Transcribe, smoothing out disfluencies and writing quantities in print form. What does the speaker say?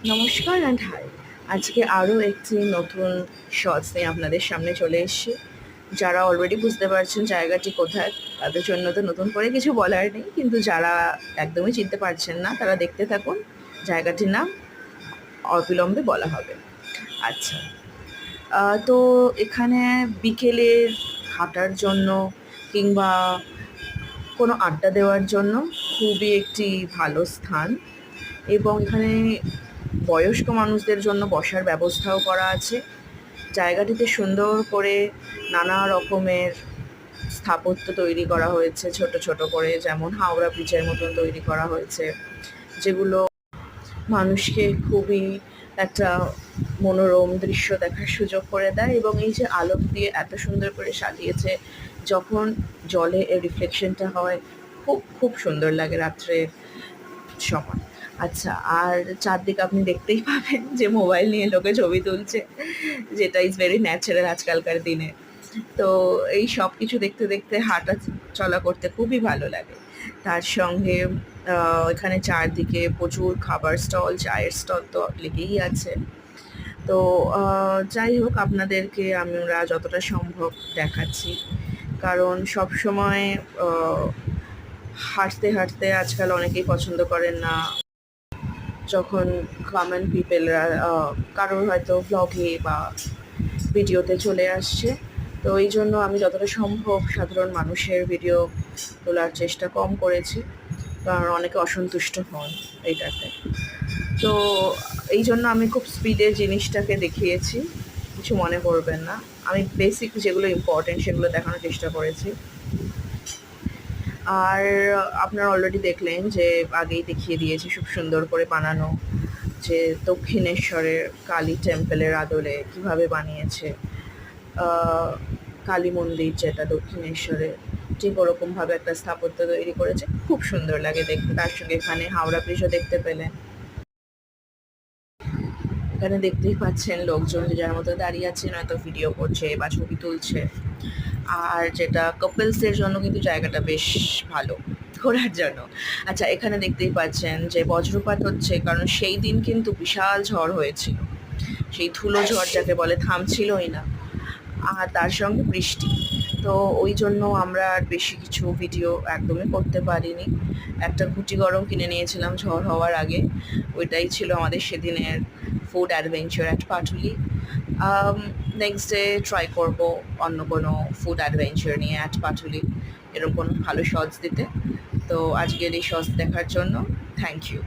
নমস্কার and high. আজকে আরও একটি নতুন শর্টস নিয়ে আপনাদের সামনে চলে এসেছি। যারা অলরেডি বুঝতে পারছেন জায়গাটি কোথায়, তাদের জন্য তো নতুন করে কিছু বলার নেই, কিন্তু যারা একদমই চিনতে পারছেন না তারা দেখতে থাকুন। জায়গাটির নাম অবিলম্বে বলা হবে। আচ্ছা, তো এখানে বিকেলের হাঁটার জন্য কিংবা কোনো আড্ডা দেওয়ার জন্য খুবই একটি ভালো স্থান, এবং এখানে বয়স্ক মানুষদের জন্য বসার ব্যবস্থাও করা আছে। জায়গাটিতে সুন্দর করে নানা রকমের স্থাপত্য তৈরি করা হয়েছে, ছোট ছোট করে, যেমন হাওড়া ব্রিজের মতন তৈরি করা হয়েছে, যেগুলো মানুষকে খুবই একটা মনোরম দৃশ্য দেখার সুযোগ করে দেয়। এবং এই যে আলোক দিয়ে এত সুন্দর করে সাজিয়েছে, যখন জলে এর রিফ্লেকশনটা হয়, খুব খুব সুন্দর লাগে রাত্রের সময়। আচ্ছা, আর চারদিকে আপনি দেখতেই পাবেন যে মোবাইল নিয়ে লোকে ছবি তুলছে, যেটা ইজ ভেরি ন্যাচারাল আজকালকার দিনে। তো এই সব কিছু দেখতে দেখতে হাঁটা চলা করতে খুবই ভালো লাগে। তার সঙ্গে এখানে চারদিকে প্রচুর খাবার স্টল, চায়ের স্টল তো লেগেই আছে। তো যাই হোক, আপনাদেরকে আমরা যতটা সম্ভব দেখাচ্ছি, কারণ সবসময় হাঁটতে হাঁটতে আজকাল অনেকেই পছন্দ করেন না যখন কমন পিপলরা কারোর হয়তো ব্লগে বা ভিডিওতে চলে আসছে। তো এই জন্য আমি যতটা সম্ভব সাধারণ মানুষের ভিডিও তোলার চেষ্টা কম করেছি, কারণ অনেকে অসন্তুষ্ট হন এইটাতে। তো এই জন্য আমি খুব স্পিডে জিনিসটাকে দেখিয়েছি, কিছু মনে করবেন না। আমি বেসিক যেগুলো ইম্পর্টেন্ট সেগুলো দেখানোর চেষ্টা করেছি। আর আপনারা অলরেডি দেখলেন যে আগেই দেখিয়ে দিয়েছি খুব সুন্দর করে বানানো, যে দক্ষিণেশ্বরের কালী টেম্পলের আদলে কিভাবে বানিয়েছে কালী মন্দির, যেটা দক্ষিণেশ্বরে ঠিক ওরকমভাবে একটা স্থাপত্য তৈরি করেছে, খুব সুন্দর লাগে দেখতে। তার সঙ্গে এখানে হাওড়া ব্রিজও দেখতে পেলেন। এখানে দেখতেই পাচ্ছেন লোকজন যে যার মতো দাঁড়িয়ে আছে, নয়তো ভিডিও করছে বা ছবি তুলছে। আর যেটা কাপলসের জন্য কিন্তু জায়গাটা বেশ ভালো ঘোরার জন্য। আচ্ছা, এখানে দেখতেই পাচ্ছেন যে বজ্রপাত হচ্ছে, কারণ সেই দিন কিন্তু বিশাল ঝড় হয়েছিল, সেই ধুলো ঝড় যাকে বলে, থামছিলই না। আর তার সঙ্গে বৃষ্টি। তো ওই জন্য আমরা আর বেশি কিছু ভিডিও একদমই করতে পারিনি। একটা ঘুটি গরম কিনে নিয়েছিলাম ঝড় হওয়ার আগে, ওইটাই ছিল আমাদের সেদিনের food adventure at Patuli. Next day try করব অন্য কোনো ফুড অ্যাডভেঞ্চার নিয়ে অ্যাট পাটুলি, এরকম কোনো ভালো শর্টস দিতে। তো আজকের এই শর্টস দেখার জন্য থ্যাংক ইউ।